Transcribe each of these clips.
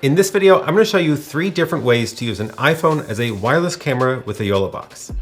In this video, I'm going to show you 3 different ways to use an iPhone as a wireless camera with the YoloBox.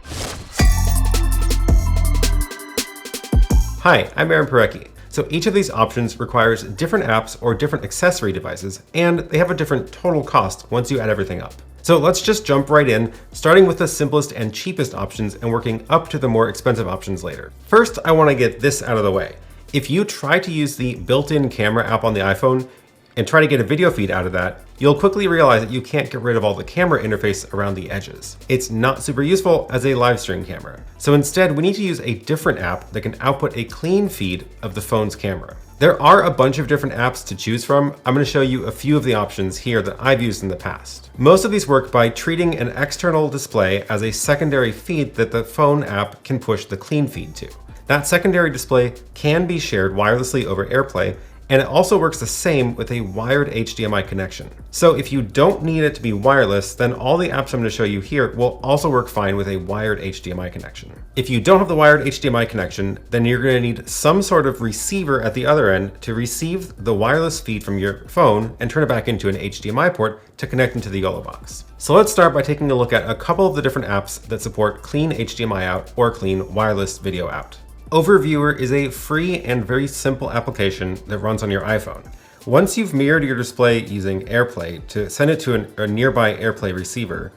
Hi, I'm Aaron Parecki. So each of these options requires different apps or different accessory devices, and they have a different total cost once you add everything up. So let's just jump right in, starting with the simplest and cheapest options and working up to the more expensive options later. First, I want to get this out of the way. If you try to use the built-in camera app on the iPhone and try to get a video feed out of that, you'll quickly realize that you can't get rid of all the camera interface around the edges. It's not super useful as a live stream camera. So instead, we need to use a different app that can output a clean feed of the phone's camera. There are a bunch of different apps to choose from. I'm going to show you a few of the options here that I've used in the past. Most of these work by treating an external display as a secondary feed that the phone app can push the clean feed to. That secondary display can be shared wirelessly over AirPlay, and it also works the same with a wired HDMI connection. So if you don't need it to be wireless, then all the apps I'm going to show you here will also work fine with a wired HDMI connection. If you don't have the wired HDMI connection, then you're going to need some sort of receiver at the other end to receive the wireless feed from your phone and turn it back into an HDMI port to connect into the YoloBox. So let's start by taking a look at a couple of the different apps that support clean HDMI out or clean wireless video out. Overviewer is a free and very simple application that runs on your iPhone. Once you've mirrored your display using AirPlay to send it to a nearby AirPlay receiver,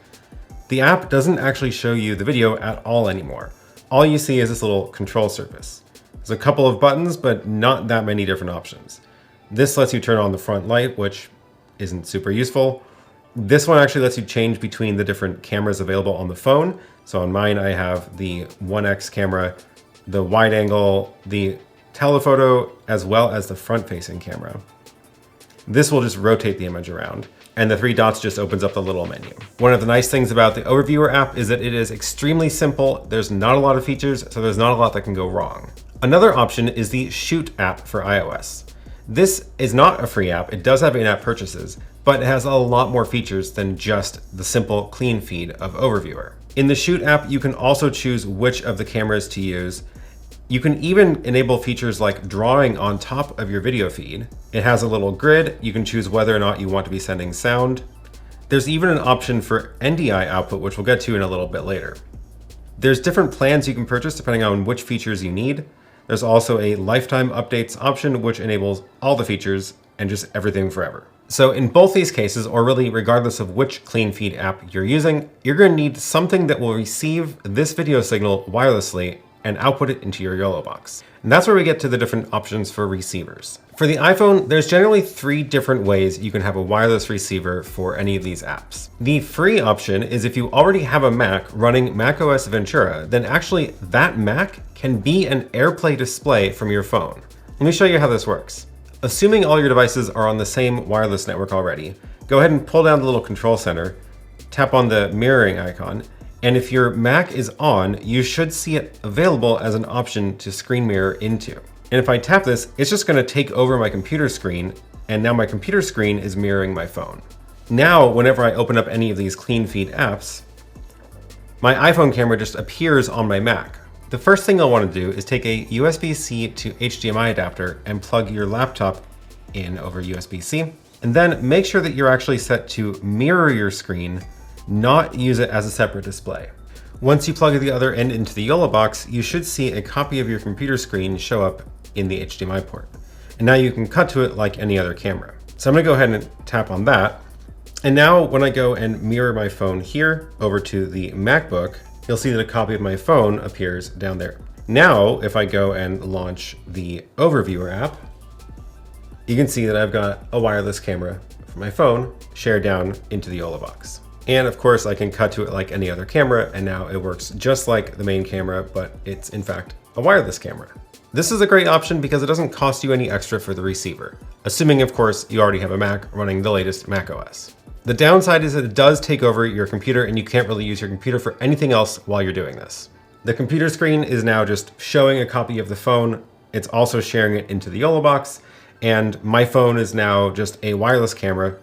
the app doesn't actually show you the video at all anymore. All you see is this little control surface. There's a couple of buttons, but not that many different options. This lets you turn on the front light, which isn't super useful. This one actually lets you change between the different cameras available on the phone. So on mine, I have the 1X camera, the wide angle, the telephoto, as well as the front-facing camera. This will just rotate the image around, and the 3 dots just opens up the little menu. One of the nice things about the Overviewer app is that it is extremely simple. There's not a lot of features, so there's not a lot that can go wrong. Another option is the Shoot app for iOS. This is not a free app. It does have in-app purchases, but it has a lot more features than just the simple clean feed of Overviewer. In the Shoot app, you can also choose which of the cameras to use. You can even enable features like drawing on top of your video feed. It has a little grid. You can choose whether or not you want to be sending sound. There's even an option for NDI output, which we'll get to in a little bit later. There's different plans you can purchase depending on which features you need. There's also a lifetime updates option, which enables all the features and just everything forever. So in both these cases, or really regardless of which clean feed app you're using, you're going to need something that will receive this video signal wirelessly and output it into your YoloBox. And that's where we get to the different options for receivers. For the iPhone, there's generally 3 different ways you can have a wireless receiver for any of these apps. The free option is if you already have a Mac running macOS Ventura, then actually that Mac can be an AirPlay display from your phone. Let me show you how this works. Assuming all your devices are on the same wireless network already, go ahead and pull down the little control center, tap on the mirroring icon, and if your Mac is on, you should see it available as an option to screen mirror into. And if I tap this, it's just going to take over my computer screen, and now my computer screen is mirroring my phone. Now, whenever I open up any of these clean feed apps, my iPhone camera just appears on my Mac. The first thing I'll want to do is take a USB-C to HDMI adapter and plug your laptop in over USB-C, and then make sure that you're actually set to mirror your screen, not use it as a separate display. Once you plug the other end into the YoloBox, you should see a copy of your computer screen show up in the HDMI port. And now you can cut to it like any other camera. So I'm going to go ahead and tap on that. And now when I go and mirror my phone here over to the MacBook, you'll see that a copy of my phone appears down there. Now, if I go and launch the Overviewer app, you can see that I've got a wireless camera from my phone shared down into the YoloBox. And of course, I can cut to it like any other camera, and now it works just like the main camera, but it's in fact a wireless camera. This is a great option because it doesn't cost you any extra for the receiver, assuming of course you already have a Mac running the latest macOS. The downside is that it does take over your computer and you can't really use your computer for anything else while you're doing this. The computer screen is now just showing a copy of the phone. It's also sharing it into the YoloBox, and my phone is now just a wireless camera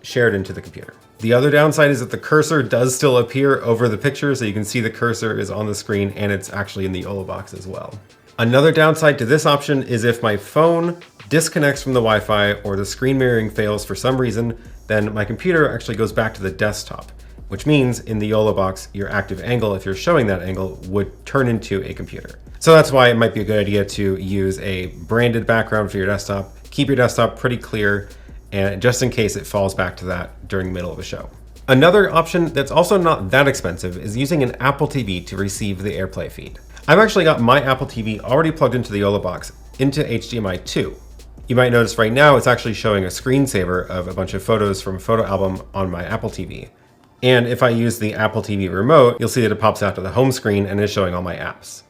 shared into the computer. The other downside is that the cursor does still appear over the picture, so you can see the cursor is on the screen and it's actually in the YoloBox as well. Another downside to this option is if my phone disconnects from the Wi-Fi or the screen mirroring fails for some reason, then my computer actually goes back to the desktop, which means in the YoloBox, your active angle, if you're showing that angle, would turn into a computer. So that's why it might be a good idea to use a branded background for your desktop, keep your desktop pretty clear, and just in case it falls back to that during the middle of a show. Another option that's also not that expensive is using an Apple TV to receive the AirPlay feed. I've actually got my Apple TV already plugged into the YoloBox into HDMI 2. You might notice right now it's actually showing a screensaver of a bunch of photos from a photo album on my Apple TV. And if I use the Apple TV remote, you'll see that it pops out to the home screen and is showing all my apps.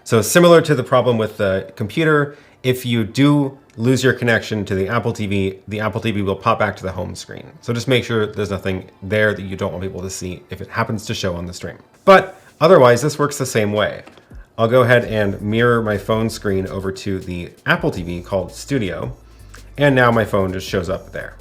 So similar to the problem with the computer, if you do lose your connection to the Apple TV will pop back to the home screen. So just make sure there's nothing there that you don't want people to see if it happens to show on the stream. But otherwise, this works the same way. I'll go ahead and mirror my phone screen over to the Apple TV called Studio, and now my phone just shows up there.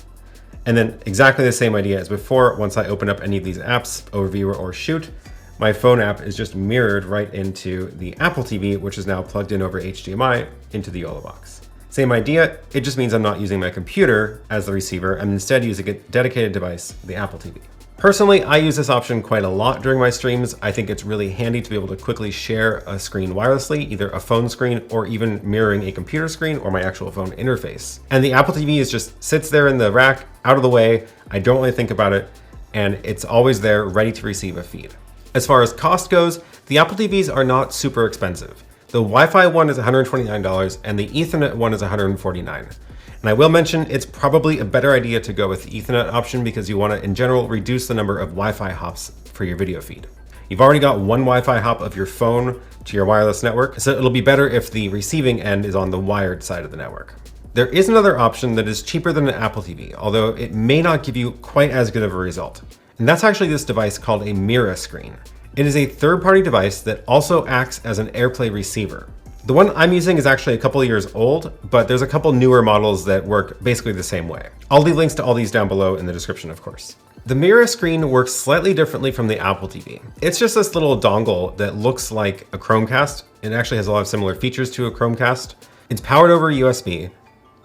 And then exactly the same idea as before, once I open up any of these apps, Overviewer or Shoot, my phone app is just mirrored right into the Apple TV, which is now plugged in over HDMI into the YoloBox. Same idea, it just means I'm not using my computer as the receiver. I'm instead using a dedicated device, the Apple TV. Personally, I use this option quite a lot during my streams. I think it's really handy to be able to quickly share a screen wirelessly, either a phone screen or even mirroring a computer screen or my actual phone interface. And the Apple TV is just sits there in the rack, out of the way. I don't really think about it, and it's always there ready to receive a feed. As far as cost goes, the Apple TVs are not super expensive. The Wi-Fi one is $129 and the Ethernet one is $149. And I will mention it's probably a better idea to go with the Ethernet option because you want to, in general, reduce the number of Wi-Fi hops for your video feed. You've already got one Wi-Fi hop of your phone to your wireless network, so it'll be better if the receiving end is on the wired side of the network. There is another option that is cheaper than an Apple TV, although it may not give you quite as good of a result. And that's actually this device called a Mirascreen. It is a third-party device that also acts as an AirPlay receiver. The one I'm using is actually a couple of years old, but there's a couple newer models that work basically the same way. I'll leave links to all these down below in the description, of course. The Mirascreen works slightly differently from the Apple TV. It's just this little dongle that looks like a Chromecast. It actually has a lot of similar features to a Chromecast. It's powered over USB,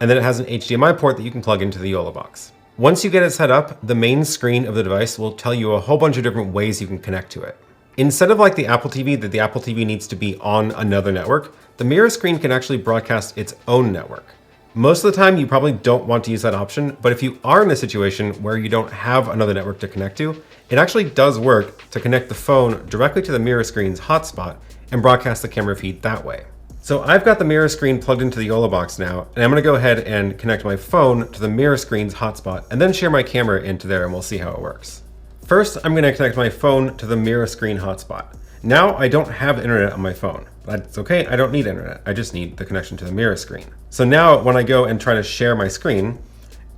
and then it has an HDMI port that you can plug into the YoloBox. Once you get it set up, the main screen of the device will tell you a whole bunch of different ways you can connect to it. Instead of like the Apple TV, that the Apple TV needs to be on another network, the Mirascreen can actually broadcast its own network. Most of the time, you probably don't want to use that option, but if you are in a situation where you don't have another network to connect to, it actually does work to connect the phone directly to the Mirascreen's hotspot and broadcast the camera feed that way. So I've got the Mirascreen plugged into the YoloBox now, and I'm gonna go ahead and connect my phone to the Mirascreen's hotspot and then share my camera into there and we'll see how it works. First, I'm gonna connect my phone to the Mirascreen hotspot. Now I don't have internet on my phone. That's okay, I don't need internet. I just need the connection to the Mirascreen. So now when I go and try to share my screen,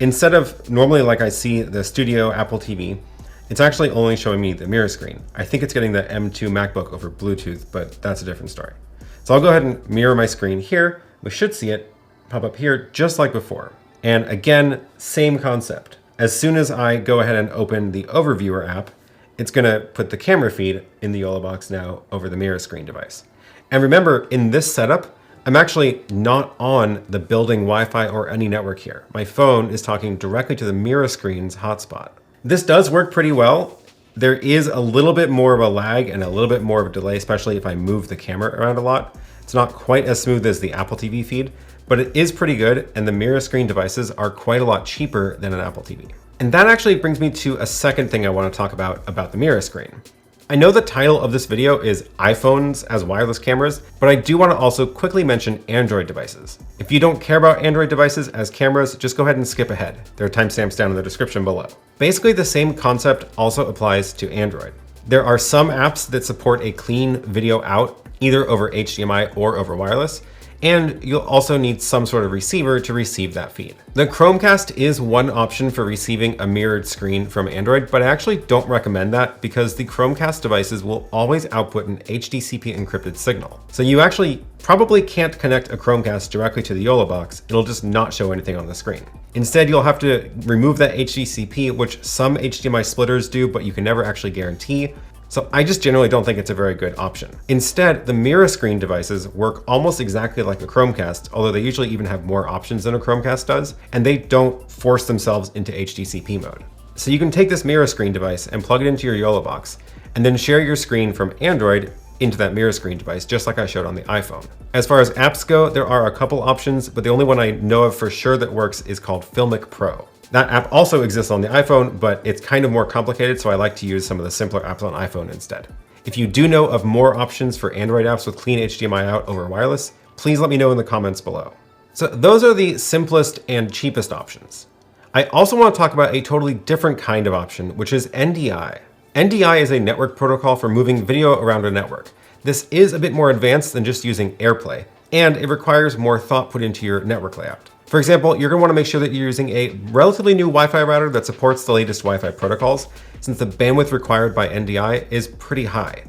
instead of normally like I see the Studio Apple TV, it's actually only showing me the Mirascreen. I think it's getting the M2 MacBook over Bluetooth, but that's a different story. So I'll go ahead and mirror my screen here. We should see it pop up here just like before. And again, same concept. As soon as I go ahead and open the Overviewer app, it's gonna put the camera feed in the YoloBox now over the Mirascreen device. And remember, in this setup, I'm actually not on the building Wi-Fi or any network here. My phone is talking directly to the Mirascreen's hotspot. This does work pretty well. There is a little bit more of a lag and a little bit more of a delay, especially if I move the camera around a lot. It's not quite as smooth as the Apple TV feed, but it is pretty good, and the Mirascreen devices are quite a lot cheaper than an Apple TV. And that actually brings me to a second thing I want to talk about the Mirascreen. I know the title of this video is iPhones as wireless cameras, but I do want to also quickly mention Android devices. If you don't care about Android devices as cameras, just go ahead and skip ahead. There are timestamps down in the description below. Basically, the same concept also applies to Android. There are some apps that support a clean video out, either over HDMI or over wireless, and you'll also need some sort of receiver to receive that feed. The Chromecast is one option for receiving a mirrored screen from Android, but I actually don't recommend that because the Chromecast devices will always output an HDCP encrypted signal. So you actually probably can't connect a Chromecast directly to the YoloBox. It'll just not show anything on the screen. Instead, you'll have to remove that HDCP, which some HDMI splitters do, but you can never actually guarantee. So I just generally don't think it's a very good option. Instead, the Mirascreen devices work almost exactly like a Chromecast, although they usually even have more options than a Chromecast does, and they don't force themselves into HDCP mode. So you can take this Mirascreen device and plug it into your YoloBox, and then share your screen from Android into that Mirascreen device, just like I showed on the iPhone. As far as apps go, there are a couple options, but the only one I know of for sure that works is called Filmic Pro. That app also exists on the iPhone, but it's kind of more complicated, so I like to use some of the simpler apps on iPhone instead. If you do know of more options for Android apps with clean HDMI out over wireless, please let me know in the comments below. So those are the simplest and cheapest options. I also want to talk about a totally different kind of option, which is NDI. NDI is a network protocol for moving video around a network. This is a bit more advanced than just using AirPlay, and it requires more thought put into your network layout. For example, you're going to want to make sure that you're using a relatively new Wi-Fi router that supports the latest Wi-Fi protocols, since the bandwidth required by NDI is pretty high.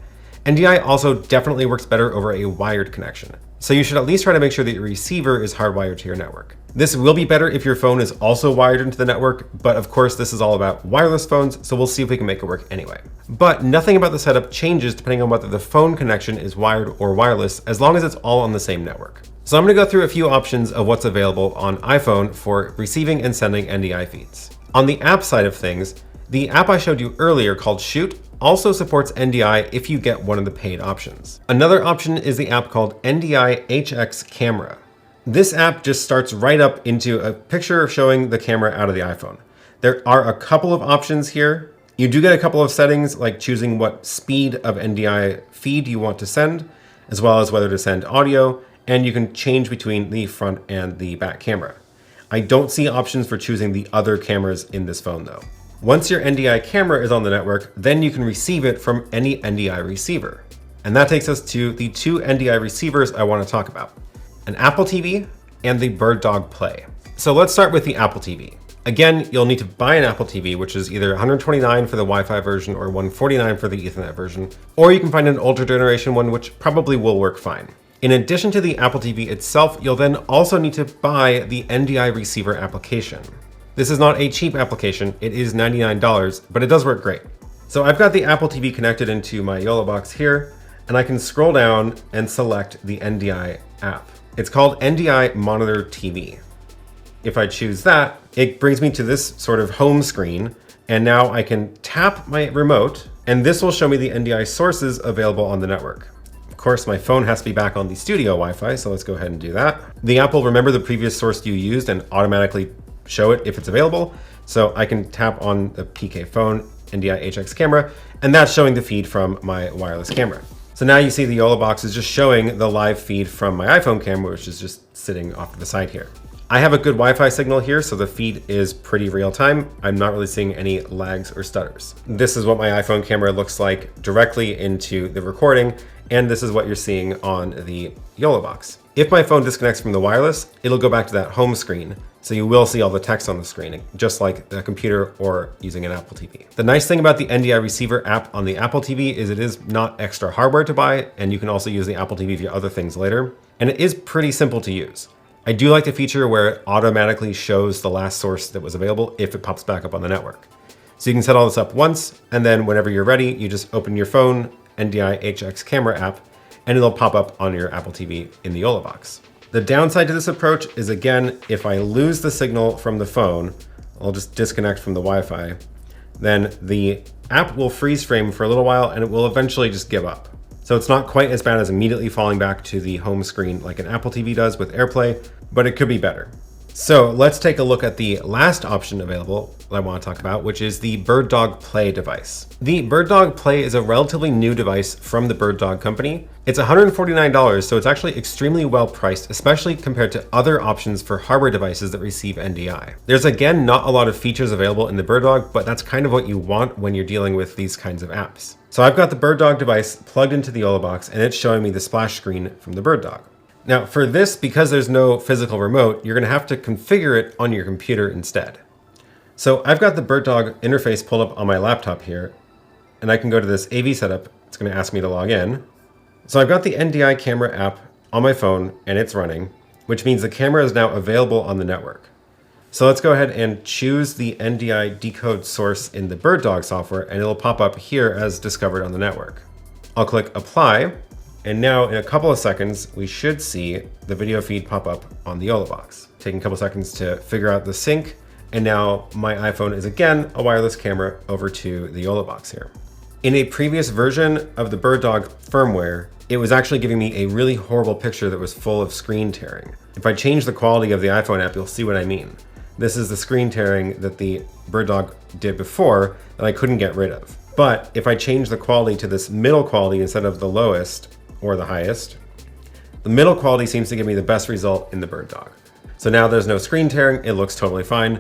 NDI also definitely works better over a wired connection, so you should at least try to make sure that your receiver is hardwired to your network. This will be better if your phone is also wired into the network, but of course this is all about wireless phones, so we'll see if we can make it work anyway. But nothing about the setup changes depending on whether the phone connection is wired or wireless, as long as it's all on the same network. So I'm going to go through a few options of what's available on iPhone for receiving and sending NDI feeds. On the app side of things, the app I showed you earlier called Shoot also supports NDI if you get one of the paid options. Another option is the app called NDI HX Camera. This app just starts right up into a picture showing the camera out of the iPhone. There are a couple of options here. You do get a couple of settings like choosing what speed of NDI feed you want to send, as well as whether to send audio, and you can change between the front and the back camera. I don't see options for choosing the other cameras in this phone though. Once your NDI camera is on the network, then you can receive it from any NDI receiver. And that takes us to the two NDI receivers I want to talk about, an Apple TV and the BirdDog Play. So let's start with the Apple TV. Again, you'll need to buy an Apple TV, which is either $129 for the Wi-Fi version or $149 for the Ethernet version, or you can find an older generation one, which probably will work fine. In addition to the Apple TV itself, you'll then also need to buy the NDI receiver application. This is not a cheap application, it is $99, but it does work great. So I've got the Apple TV connected into my YoloBox here, and I can scroll down and select the NDI app. It's called NDI Monitor TV. If I choose that, it brings me to this sort of home screen, and now I can tap my remote, and this will show me the NDI sources available on the network. Of course, my phone has to be back on the studio Wi-Fi, so let's go ahead and do that. The app will remember the previous source you used and automatically show it if it's available. So I can tap on the PK phone, NDI HX camera, and that's showing the feed from my wireless camera. So now you see the YoloBox is just showing the live feed from my iPhone camera, which is just sitting off to the side here. I have a good Wi-Fi signal here, so the feed is pretty real time. I'm not really seeing any lags or stutters. This is what my iPhone camera looks like directly into the recording, and this is what you're seeing on the YoloBox. If my phone disconnects from the wireless, it'll go back to that home screen, so you will see all the text on the screen, just like the computer or using an Apple TV. The nice thing about the NDI receiver app on the Apple TV is it is not extra hardware to buy, and you can also use the Apple TV for other things later, and it is pretty simple to use. I do like the feature where it automatically shows the last source that was available if it pops back up on the network. So you can set all this up once, and then whenever you're ready, you just open your phone, NDI HX Camera App, and it'll pop up on your Apple TV in the YoloBox. The downside to this approach is, again, if I lose the signal from the phone, I'll just disconnect from the Wi-Fi, then the app will freeze frame for a little while and it will eventually just give up. So it's not quite as bad as immediately falling back to the home screen like an Apple TV does with AirPlay, but it could be better. So let's take a look at the last option available that I want to talk about, which is the BirdDog Play device. The BirdDog Play is a relatively new device from the BirdDog company. It's $149, so it's actually extremely well priced, especially compared to other options for hardware devices that receive NDI. There's again not a lot of features available in the BirdDog, but that's kind of what you want when you're dealing with these kinds of apps. So I've got the BirdDog device plugged into the YoloBox, and it's showing me the splash screen from the BirdDog. Now for this, because there's no physical remote, you're gonna have to configure it on your computer instead. So I've got the BirdDog interface pulled up on my laptop here, and I can go to this AV setup. It's gonna ask me to log in. So I've got the NDI camera app on my phone and it's running, which means the camera is now available on the network. So let's go ahead and choose the NDI decode source in the BirdDog software, and it'll pop up here as discovered on the network. I'll click apply, and now in a couple of seconds, we should see the video feed pop up on the YoloBox. Taking a couple seconds to figure out the sync, and now my iPhone is again a wireless camera over to the YoloBox here. In a previous version of the BirdDog firmware, it was actually giving me a really horrible picture that was full of screen tearing. If I change the quality of the iPhone app, you'll see what I mean. This is the screen tearing that the BirdDog did before that I couldn't get rid of. But if I change the quality to this middle quality instead of the lowest or the highest, the middle quality seems to give me the best result in the BirdDog. So now there's no screen tearing, it looks totally fine,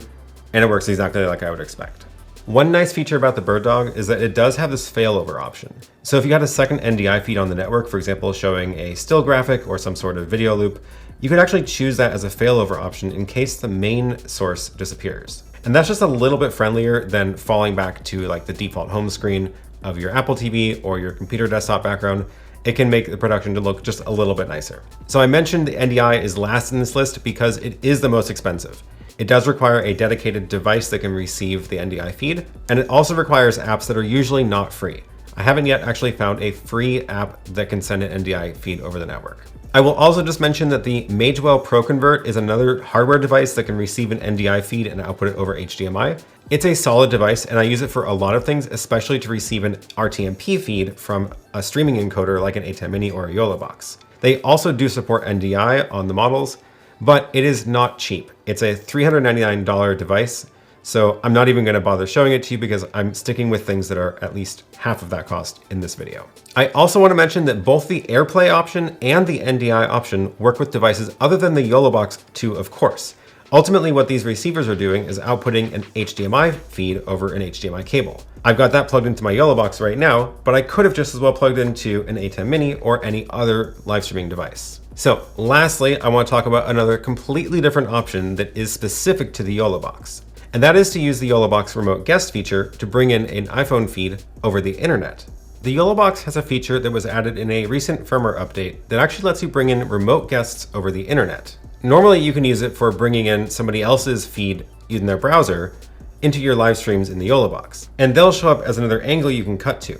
and it works exactly like I would expect. One nice feature about the BirdDog is that it does have this failover option. So if you had a second NDI feed on the network, for example, showing a still graphic or some sort of video loop, you could actually choose that as a failover option in case the main source disappears. And that's just a little bit friendlier than falling back to like the default home screen of your Apple TV or your computer desktop background. It can make the production to look just a little bit nicer. So I mentioned the NDI is last in this list because it is the most expensive. It does require a dedicated device that can receive the NDI feed, and it also requires apps that are usually not free. I haven't yet actually found a free app that can send an NDI feed over the network. I will also just mention that the Magewell Pro Convert is another hardware device that can receive an NDI feed and output it over HDMI. It's a solid device, and I use it for a lot of things, especially to receive an RTMP feed from a streaming encoder like an ATEM Mini or a YoloBox. They also do support NDI on the models, but it is not cheap. It's a $399 device, so I'm not even going to bother showing it to you because I'm sticking with things that are at least half of that cost in this video. I also want to mention that both the AirPlay option and the NDI option work with devices other than the YoloBox 2, of course. Ultimately, what these receivers are doing is outputting an HDMI feed over an HDMI cable. I've got that plugged into my YoloBox right now, but I could have just as well plugged into an ATEM Mini or any other live streaming device. So lastly, I want to talk about another completely different option that is specific to the YoloBox. And that is to use the YoloBox remote guest feature to bring in an iPhone feed over the internet. The YoloBox has a feature that was added in a recent firmware update that actually lets you bring in remote guests over the internet. Normally you can use it for bringing in somebody else's feed using their browser into your live streams in the YoloBox, and they'll show up as another angle you can cut to.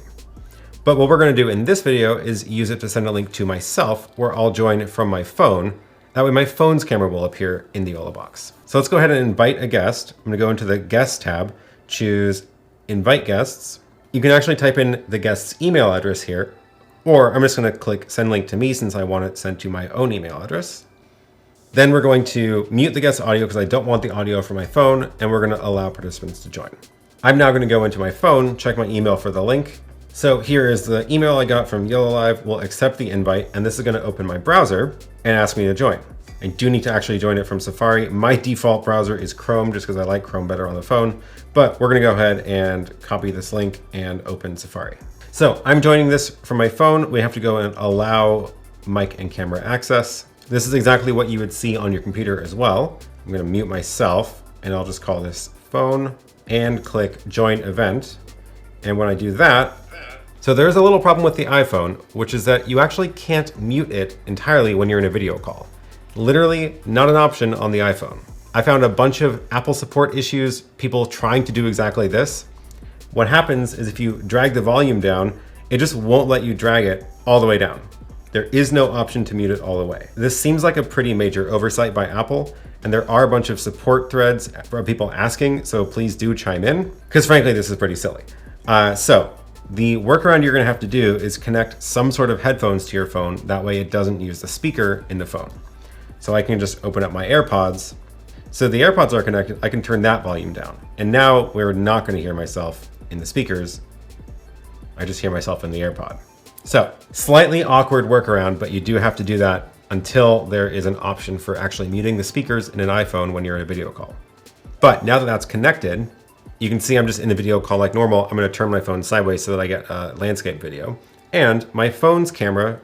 But what we're going to do in this video is use it to send a link to myself where I'll join from my phone. That way my phone's camera will appear in the YoloBox. So let's go ahead and invite a guest. I'm going to go into the guest tab, choose invite guests. You can actually type in the guest's email address here, or I'm just going to click send link to me since I want it sent to my own email address. Then we're going to mute the guest audio because I don't want the audio from my phone, and we're going to allow participants to join. I'm now going to go into my phone, check my email for the link. So here is the email I got from Yololiv. We'll accept the invite, and this is going to open my browser and ask me to join. I do need to actually join it from Safari. My default browser is Chrome just because I like Chrome better on the phone, but we're going to go ahead and copy this link and open Safari. So I'm joining this from my phone. We have to go and allow mic and camera access. This is exactly what you would see on your computer as well. I'm going to mute myself and I'll just call this phone and click join event. And when I do that, so there's a little problem with the iPhone, which is that you actually can't mute it entirely when you're in a video call. Literally not an option on the iPhone. I found a bunch of Apple support issues, people trying to do exactly this. What happens is if you drag the volume down, it just won't let you drag it all the way down. There is no option to mute it all the way. This seems like a pretty major oversight by Apple, and there are a bunch of support threads from people asking, so please do chime in, because frankly, this is pretty silly. So the workaround you're gonna have to do is connect some sort of headphones to your phone. That way it doesn't use the speaker in the phone. So I can just open up my AirPods. So the AirPods are connected, I can turn that volume down. And now we're not gonna hear myself in the speakers. I just hear myself in the AirPod. So slightly awkward workaround, but you do have to do that until there is an option for actually muting the speakers in an iPhone when you're in a video call. But now that that's connected, you can see I'm just in the video call like normal. I'm gonna turn my phone sideways so that I get a landscape video. And my phone's camera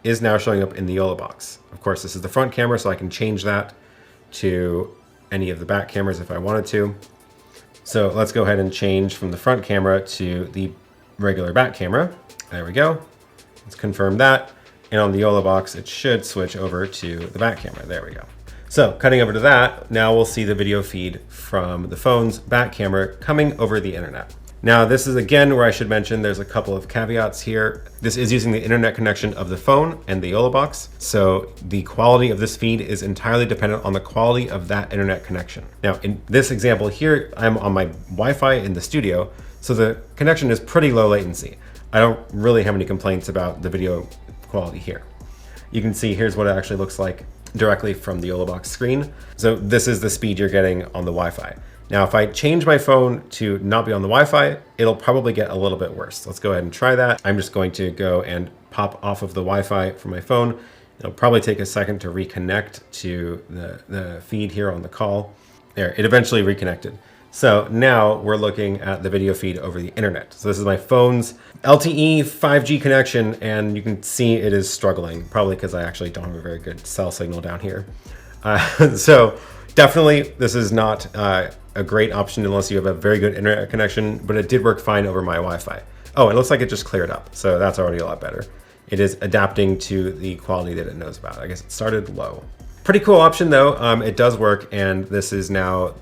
is now showing up in the YoloBox. Of course, this is the front camera, so I can change that to any of the back cameras if I wanted to. So let's go ahead and change from the front camera to the regular back camera. There we go. Let's confirm that. And on the YoloBox, it should switch over to the back camera. There we go. So cutting over to that, now we'll see the video feed from the phone's back camera coming over the internet. Now this is again where I should mention there's a couple of caveats here. This is using the internet connection of the phone and the YoloBox. So the quality of this feed is entirely dependent on the quality of that internet connection. Now in this example here, I'm on my Wi-Fi in the studio, so the connection is pretty low latency. I don't really have any complaints about the video quality here. You can see here's what it actually looks like directly from the YoloBox screen. So this is the speed you're getting on the Wi-Fi. Now, if I change my phone to not be on the Wi-Fi, it'll probably get a little bit worse. Let's go ahead and try that. I'm just going to go and pop off of the Wi-Fi from my phone. It'll probably take a second to reconnect to the feed here on the call. There, it eventually reconnected. So now we're looking at the video feed over the internet. So this is my phone's LTE 5G connection, and you can see it is struggling, probably because I actually don't have a very good cell signal down here. So definitely this is not a great option unless you have a very good internet connection, but it did work fine over my Wi-Fi. Oh, it looks like it just cleared up. So that's already a lot better. It is adapting to the quality that it knows about. I guess it started low. Pretty cool option though. It does work, and this is now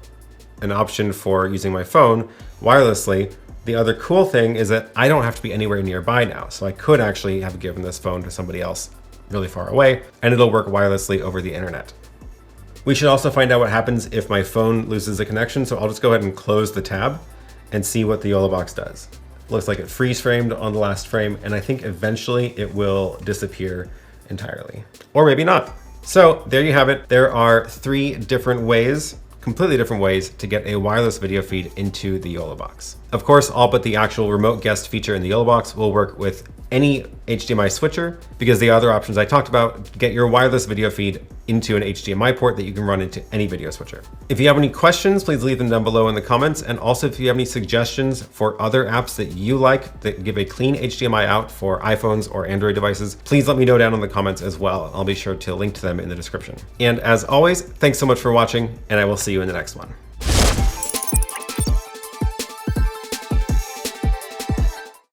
an option for using my phone wirelessly. The other cool thing is that I don't have to be anywhere nearby now. So I could actually have given this phone to somebody else really far away, and it'll work wirelessly over the internet. We should also find out what happens if my phone loses the connection. So I'll just go ahead and close the tab and see what the YoloBox does. Looks like it freeze framed on the last frame, and I think eventually it will disappear entirely, or maybe not. So there you have it. There are 3 different ways, completely different ways to get a wireless video feed into the YoloBox. Of course, all but the actual remote guest feature in the YoloBox will work with any HDMI switcher, because the other options I talked about get your wireless video feed into an HDMI port that you can run into any video switcher. If you have any questions, please leave them down below in the comments. And also if you have any suggestions for other apps that you like that give a clean HDMI out for iPhones or Android devices, please let me know down in the comments as well. I'll be sure to link to them in the description. And as always, thanks so much for watching, and I will see you in the next one.